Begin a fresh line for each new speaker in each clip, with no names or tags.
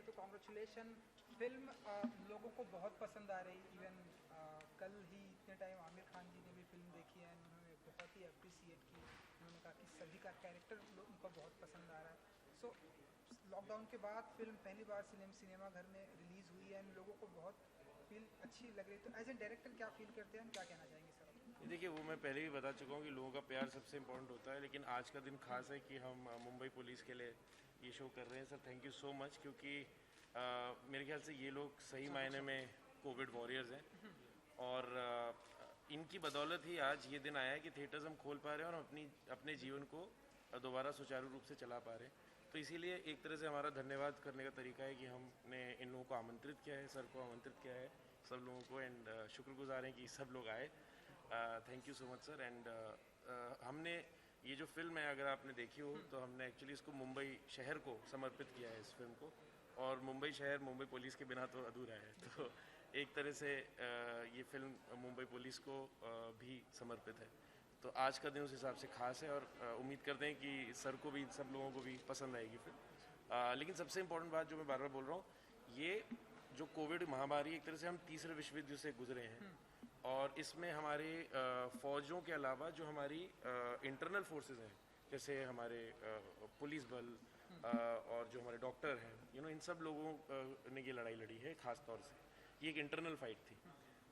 पहले तो congratulation. Film लोगों को बहुत पसंद आ रही। इवन कल ही इतने टाइम आमिर खान जी ने भी फिल्म देखी है, उन्होंने बहुत ही अप्रिसिएट की। उन्होंने कहा कि सभी का कैरेक्टर उनको बहुत पसंद आ रहा है। सो लॉकडाउन के बाद फिल्म पहली बार सिनेमा घर में रिलीज़ हुई है, लोगों को बहुत फील अच्छी लग रही है। तो एज ए डायरेक्टर क्या फील करते हैं, हम क्या कहना चाहेंगे सर?
ये देखिए, वो मैं पहले ही बता चुका हूँ कि लोगों का प्यार सबसे इम्पोर्टेंट होता है, लेकिन आज का दिन खास है कि हम मुंबई पुलिस के लिए ये शो कर रहे हैं। Sir thank you so much, क्योंकि मेरे ख्याल से ये लोग सही मायने में कोविड वॉरियर्स हैं, और इनकी बदौलत ही आज ये दिन आया है कि थिएटर्स हम खोल पा रहे हैं और हम अपने जीवन को दोबारा सुचारू रूप से चला पा रहे हैं। तो इसीलिए एक तरह से हमारा धन्यवाद करने का तरीका है कि हमने इन लोगों को आमंत्रित किया है, सर को आमंत्रित किया है, सब लोगों को, एंड शुक्रगुजार हैं कि सब लोग आए। Thank you so much sir. And हमने ये जो फिल्म है, अगर आपने देखी हो तो हमने एक्चुअली इसको मुंबई शहर को समर्पित किया है, इस फिल्म को। और मुंबई शहर मुंबई पुलिस के बिना तो अधूरा है, तो एक तरह से ये फिल्म मुंबई पुलिस को भी समर्पित है। तो आज का दिन उस हिसाब से खास है, और उम्मीद करते हैं कि सर को भी, सब लोगों को भी पसंद आएगी फिल्म। लेकिन सबसे इम्पोर्टेंट बात जो मैं बार बार बोल रहा हूँ, ये जो कोविड महामारी, एक तरह से हम तीसरे विश्व युद्ध से गुजरे हैं, और इसमें हमारे फौजों के अलावा जो हमारी इंटरनल फोर्सेस हैं, जैसे हमारे पुलिस बल और जो हमारे डॉक्टर हैं, इन सब लोगों ने ये लड़ाई लड़ी है। खास तौर से ये एक इंटरनल फाइट थी।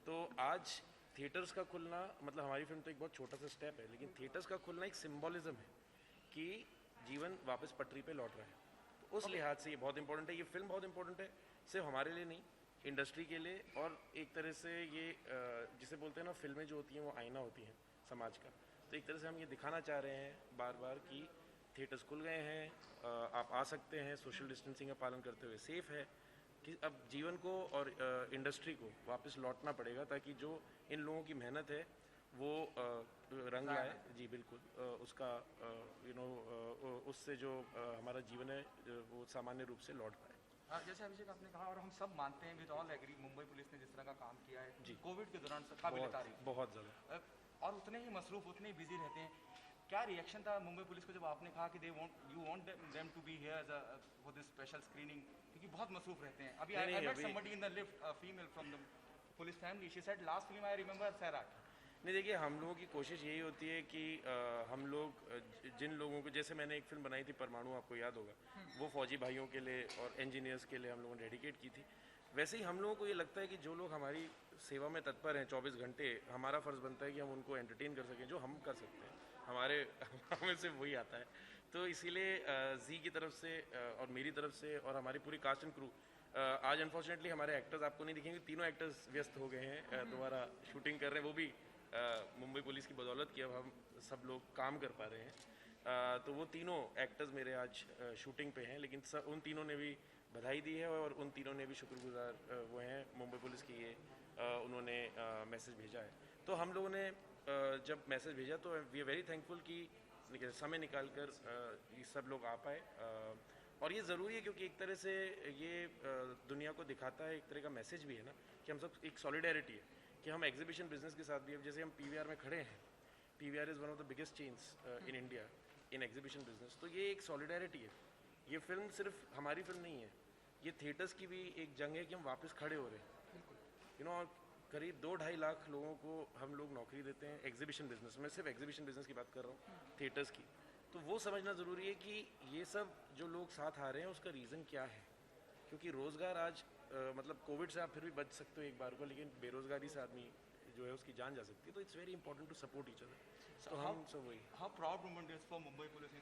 तो आज थिएटर्स का खुलना, मतलब हमारी फिल्म तो एक बहुत छोटा सा स्टेप है, लेकिन थिएटर्स का खुलना एक सिंबॉलिज्म है कि जीवन वापस पटरी पे लौट रहा है। तो उस लिहाज से ये बहुत इंपॉर्टेंट है, ये फिल्म बहुत इंपॉर्टेंट है, सिर्फ हमारे लिए नहीं, इंडस्ट्री के लिए। और एक तरह से ये जिसे बोलते हैं ना, फिल्में जो होती हैं वो आईना होती हैं समाज का। तो एक तरह से हम ये दिखाना चाह रहे हैं बार बार कि थिएटर्स खुल गए हैं, आप आ सकते हैं, सोशल डिस्टेंसिंग का पालन करते हुए, सेफ है, कि अब जीवन को और इंडस्ट्री को वापस लौटना पड़ेगा, ताकि जो इन लोगों की मेहनत है वो रंग लाए। जी बिल्कुल, उसका उससे जो हमारा जीवन है वो सामान्य रूप से लौट पाए।
जैसे अभिषेक आपने कहा, और हम सब मानते हैं, with all agree, Mumbai police ने जिस तरह का काम किया है
जी,
कोविड के दौरान काबिल तारीफ,
बहुत ज़्यादा,
और उतने ही मसरूफ, उतने ही बिजी रहते हैं। क्या रिएक्शन था मुंबई पुलिस को जब आपने कहा कि you want them to be here for this special screening, क्योंकि बहुत मसरूफ रहते हैं? अभी I met somebody in the lift, female from the police family, she said last film I remember Sairat.
नहीं, देखिए, हम लोगों की कोशिश यही होती है कि हम लोग जिन लोगों को, जैसे मैंने एक फिल्म बनाई थी परमाणु, आपको याद होगा, वो फौजी भाइयों के लिए और इंजीनियर्स के लिए हम लोगों ने डेडिकेट की थी। वैसे ही हम लोगों को ये लगता है कि जो लोग हमारी सेवा में तत्पर हैं 24 घंटे, हमारा फ़र्ज़ बनता है कि हम उनको एंटरटेन कर सकें, जो हम कर सकते हैं, हमें से वही आता है। तो इसीलिए जी की तरफ से और मेरी तरफ से और हमारी पूरी कास्ट एंड क्रू, आज अनफॉर्चुनेटली हमारे एक्टर्स आपको नहीं दिखेंगे, तीनों एक्टर्स व्यस्त हो गए हैं, दोबारा शूटिंग कर रहे हैं, वो भी मुंबई पुलिस की बदौलत की अब हम सब लोग काम कर पा रहे हैं। तो वो तीनों एक्टर्स मेरे आज शूटिंग पे हैं, लेकिन उन तीनों ने भी बधाई दी है, और उन तीनों ने भी शुक्रगुजार वो हैं मुंबई पुलिस की, ये उन्होंने मैसेज भेजा है। तो हम लोगों ने जब मैसेज भेजा तो वी आर वेरी थैंकफुल कि समय निकाल कर ये सब लोग आ पाए, और ये ज़रूरी है, क्योंकि एक तरह से ये दुनिया को दिखाता है, एक तरह का मैसेज भी है ना, कि हम सब एक सॉलिडेरिटी है, कि हम एग्जीबिशन बिजनेस के साथ भी, अब जैसे हम PVR में खड़े हैं, PVR is one of the biggest chains in India in exhibition business, तो ये एक सॉलिडेरिटी है। ये फिल्म सिर्फ हमारी फिल्म नहीं है, ये थिएटर्स की भी एक जंग है कि हम वापस खड़े हो रहे हैं। करीब 2-2.5 लाख लोगों को हम लोग नौकरी देते हैं एग्जीबिशन बिजनेस में, सिर्फ एग्जीबिशन बिजनेस की बात कर रहा हूँ, थिएटर्स की। तो वो समझना ज़रूरी है कि ये सब जो लोग साथ आ रहे हैं उसका रीज़न क्या है, क्योंकि रोज़गार आज मतलब कोविड से आप फिर भी बच सकते हो एक बार को, लेकिन बेरोज़गारी से आदमी जो है उसकी जान जा सकती है। तो it's very important to support each other. तो हम सब वही,
how proud moment is for Mumbai police,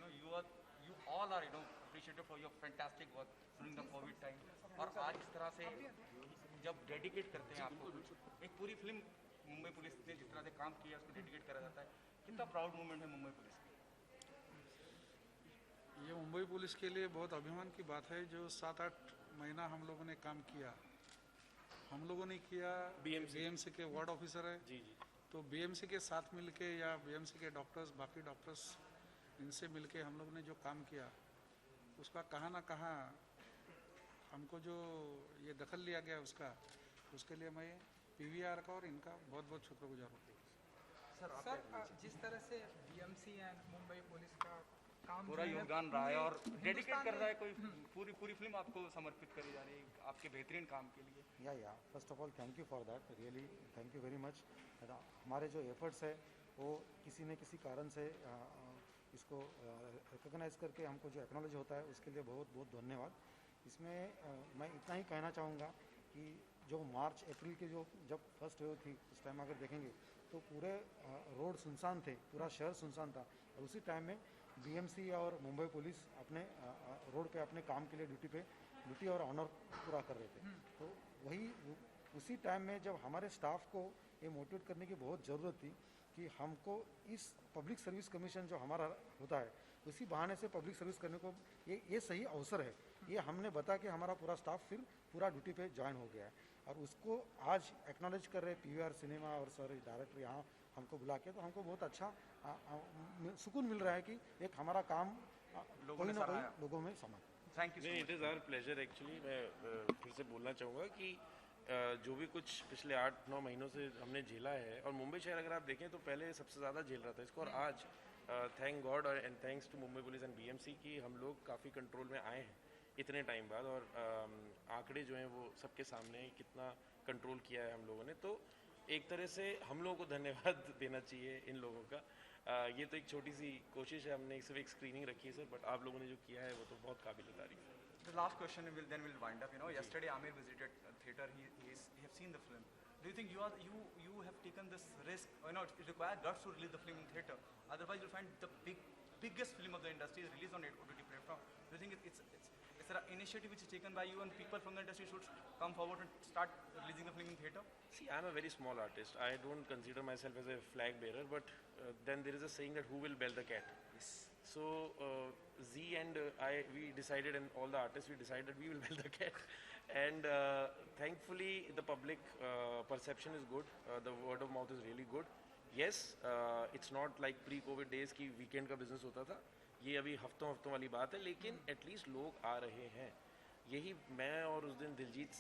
you all are appreciated for your fantastic work during the covid time, और आज इस तरह से जब डेडिकेट करते हैं आपको कुछ, एक पूरी फिल्म मुंबई पुलिस ने जिस तरह से काम किया उसको डेडिकेट करा जाता है, कितना प्राउड मोमेंट है मुंबई पुलिस की?
ये मुंबई पुलिस के लिए बहुत अभिमान की बात है, जो 7-8 महीना हम लोगों ने काम किया। हम लोगों ने किया, BMC के वार्ड ऑफिसर है
जी जी,
तो BMC के साथ मिलके, या BMC के डॉक्टर्स, बाकी डॉक्टर्स, इनसे मिलके हम लोगों ने जो काम किया, उसका कहाँ ना कहाँ हमको जो ये दखल लिया गया उसके लिए मैं PVR का और इनका बहुत बहुत शुक्रगुजार हूँ।
सर जिस तरह से BMC एंड मुंबई पुलिस का काम
पूरा
जो है
योगदान रहा है और
पूरे
डेडिकेट
हिंदुस्तान
कर रहा है
में-
कोई पूरी फिल्म आपको समर्पित करी जा रही है आपके बेहतरीन काम के लिए।
या first of all thank you for that, really thank you very much. हमारे जो एफर्ट्स है वो किसी न किसी कारण से इसको रिकॉग्नाइज करके हमको जो एक्नॉलेज होता है उसके लिए बहुत बहुत धन्यवाद। इसमें मैं इतना ही कहना चाहूँगा कि जो मार्च अप्रैल के जो जब फर्स्ट वेव थी उस टाइम अगर देखेंगे तो पूरे रोड सुनसान थे, पूरा शहर सुनसान था और उसी टाइम में बीएमसी और मुंबई पुलिस अपने रोड पे अपने काम के लिए ड्यूटी और ऑनर पूरा कर रहे थे। तो वही उसी टाइम में जब हमारे स्टाफ को ये मोटिवेट करने की बहुत ज़रूरत थी कि हमको इस पब्लिक सर्विस कमीशन जो हमारा होता है उसी बहाने से पब्लिक सर्विस करने को ये सही अवसर है। ये हमने बता कि हमारा पूरा स्टाफ फिर पूरा ड्यूटी पे ज्वाइन हो गया है और उसको आज एक्नॉलेज कर रहे पीवीआर सिनेमा और सर डायरेक्टर यहाँ हमको बुला के, तो हमको बहुत अच्छा सुकून मिल रहा है कि एक हमारा काम कोई ना कोई लोगों में समा।
Thank you.
नहीं, it is our pleasure actually. मैं फिर से बोलना चाहूँगा कि जो भी कुछ पिछले 8-9 महीनों से हमने झेला है और मुंबई शहर अगर आप देखें तो पहले सबसे ज़्यादा झेल रहा था इसको, और आज थैंक गॉड और and thanks to Mumbai police and BMC कि हम लोग काफ़ी कंट्रोल में आए हैं इतने टाइम बाद, और आंकड़े जो हैं वो सबके सामने हैं कितना कंट्रोल किया है हम लोगों ने। तो एक तरह से हम लोगों को धन्यवाद देना चाहिए इन लोगों का। ये तो एक छोटी सी कोशिश है, हमने सिर्फ एक स्क्रीनिंग रखी है सर, बट आप लोगों ने जो किया है वो तो बहुत काबिल तारीफ है।
The last question we'll wind up. Yesterday Amir visited theater. He have seen the film. Do you think you have taken this risk? It requires guts to release the film in theater. Otherwise, you'll find the biggest film of the industry is released on OTT platform. Do you think it's an initiative which is taken by you and people from the industry should come forward and start releasing the film in theater?
See, I'm a very small artist. I don't consider myself as a flag bearer, but then there is a saying that who will bell the cat?
Yes.
So Z and we decided, and all the artists, we decided we will bell the cat. And thankfully the public perception is good. The word of mouth is really good. Yes, it's not like pre-COVID days की weekend का business होता था, ये अभी हफ्तों वाली बात है, लेकिन एटलीस्ट लोग आ रहे हैं। यही मैं और उस दिन दिलजीत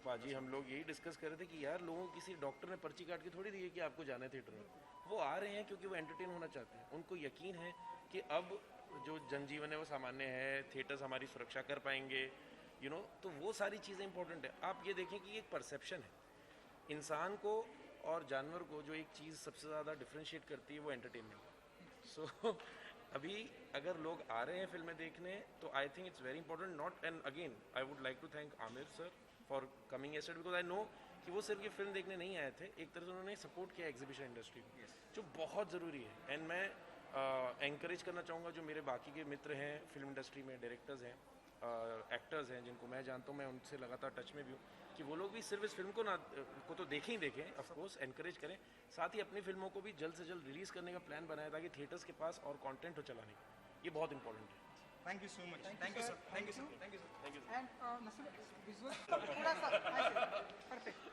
पाजी हम लोग यही डिस्कस कर रहे थे कि यार लोगों को किसी डॉक्टर ने पर्ची काट के थोड़ी दी है कि आपको जाना है थिएटर में, वो आ रहे हैं क्योंकि वो एंटरटेन होना चाहते हैं। उनको यकीन है कि अब जो जनजीवन है वो सामान्य है, थिएटर्स हमारी सुरक्षा कर पाएंगे, तो वो सारी चीज़ें इंपॉर्टेंट है। आप ये देखें कि एक परसेप्शन है इंसान को और जानवर को, जो एक चीज़ सबसे ज़्यादा डिफ्रेंशिएट करती है वो एंटरटेनमेंट। सो अभी अगर लोग आ रहे हैं फिल्में देखने तो I think it's very important not, and again I would like to thank Aamir sir for coming yesterday, because I know कि वो सिर्फ ये फिल्म देखने नहीं आए थे, एक तरह से उन्होंने सपोर्ट किया एग्जीबिशन इंडस्ट्री को, जो बहुत ज़रूरी है। एंड मैं एनकरेज करना चाहूँगा जो मेरे बाकी के मित्र हैं फिल्म इंडस्ट्री में, डायरेक्टर्स हैं, एक्टर्स हैं जिनको मैं जानता हूँ, मैं उनसे लगातार टच में भी हूँ, कि वो लोग भी सिर्फ इस फिल्म को तो देखें ही देखें, ऑफ कोर्स एनकरेज करें, साथ ही अपनी फिल्मों को भी जल्द से जल्द रिलीज़ करने का प्लान बनाए ताकि थिएटर्स के पास और कंटेंट हो चलाने का, ये बहुत इंपॉर्टेंट है।
Thank you so much. Thank you, sir. Thank you, sir. Thank you, sir.
Thank you.
And Nasir, visual थोड़ा सा ऐसे, perfect.